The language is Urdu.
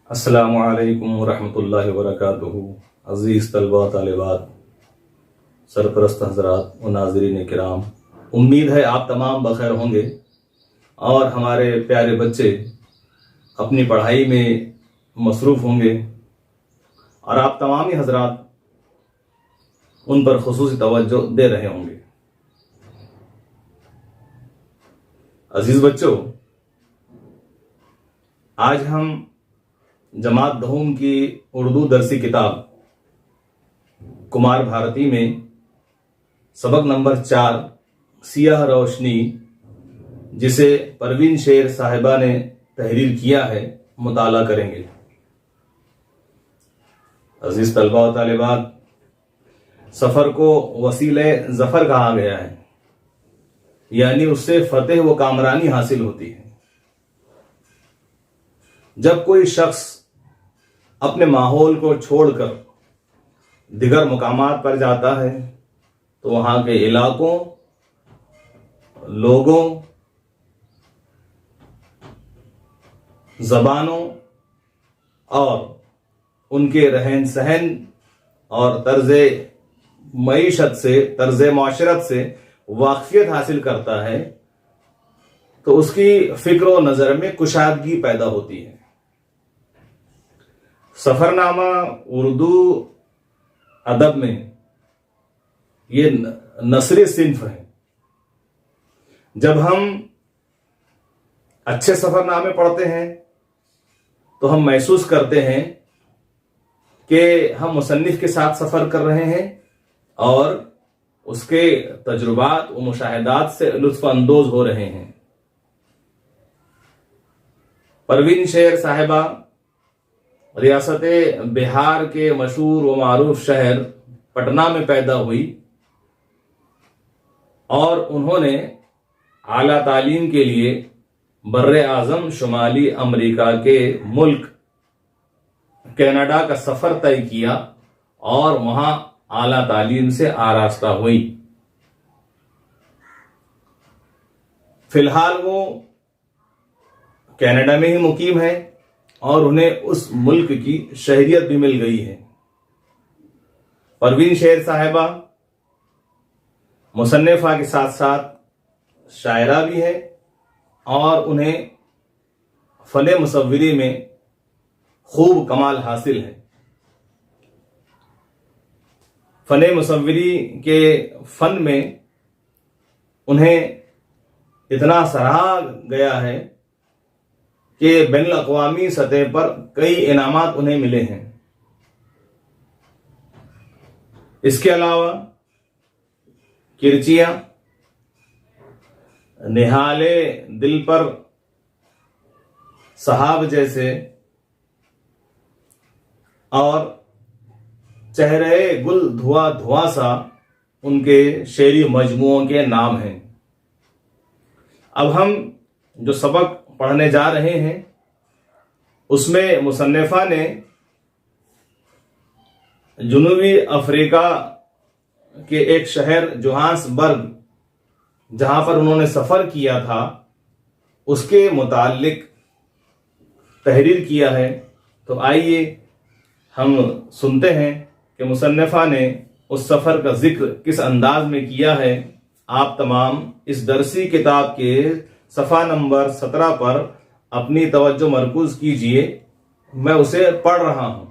السلام علیکم ورحمۃ اللہ وبرکاتہ۔ عزیز طلباء طالبات، سرپرست حضرات و ناظرین کرام، امید ہے آپ تمام بخیر ہوں گے اور ہمارے پیارے بچے اپنی پڑھائی میں مصروف ہوں گے اور آپ تمامی حضرات ان پر خصوصی توجہ دے رہے ہوں گے۔ عزیز بچوں، آج ہم جماعت دہم کی اردو درسی کتاب کمار بھارتی میں سبق نمبر 4 سیاہ روشنی، جسے پروین شیر صاحبہ نے تحریر کیا ہے، مطالعہ کریں گے۔ عزیز طلباء و طالبات، سفر کو وسیلہ ظفر کہا گیا ہے، یعنی اس سے فتح و کامرانی حاصل ہوتی ہے۔ جب کوئی شخص اپنے ماحول کو چھوڑ کر دیگر مقامات پر جاتا ہے تو وہاں کے علاقوں، لوگوں، زبانوں اور ان کے رہن سہن اور طرز معیشت سے، طرز معاشرت سے واقفیت حاصل کرتا ہے تو اس کی فکر و نظر میں کشادگی پیدا ہوتی ہے۔ سفر نامہ اردو ادب میں یہ نثری صنف ہے۔ جب ہم اچھے سفر نامے پڑھتے ہیں تو ہم محسوس کرتے ہیں کہ ہم مصنف کے ساتھ سفر کر رہے ہیں اور اس کے تجربات و مشاہدات سے لطف اندوز ہو رہے ہیں۔ پروین شیر صاحبہ ریاست بہار کے مشہور و معروف شہر پٹنہ میں پیدا ہوئی اور انہوں نے اعلیٰ تعلیم کے لیے بر اعظم شمالی امریکہ کے ملک کینیڈا کا سفر طے کیا اور وہاں اعلیٰ تعلیم سے آراستہ ہوئی۔ فی الحال وہ کینیڈا میں ہی مقیم ہے اور انہیں اس ملک کی شہریت بھی مل گئی ہے۔ پروین شیر صاحبہ مصنفہ کے ساتھ ساتھ شاعرہ بھی ہے اور انہیں فن مصوری میں خوب کمال حاصل ہے۔ فن مصوری کے فن میں انہیں اتنا سراہا گیا ہے کہ بین الاقوامی سطح پر کئی انعامات انہیں ملے ہیں۔ اس کے علاوہ کرچیاں، نہالے دل پر صحاب جیسے اور چہرے گل دھواں دھواں سا ان کے شعری مجموعوں کے نام ہیں۔ اب ہم جو سبق پڑھنے جا رہے ہیں اس میں مصنفہ نے جنوبی افریقہ کے ایک شہر جوہانسبرگ، جہاں پر انہوں نے سفر کیا تھا، اس کے متعلق تحریر کیا ہے۔ تو آئیے ہم سنتے ہیں کہ مصنفہ نے اس سفر کا ذکر کس انداز میں کیا ہے۔ آپ تمام اس درسی کتاب کے صفحہ نمبر 17 پر اپنی توجہ مرکوز کیجئے، میں اسے پڑھ رہا ہوں۔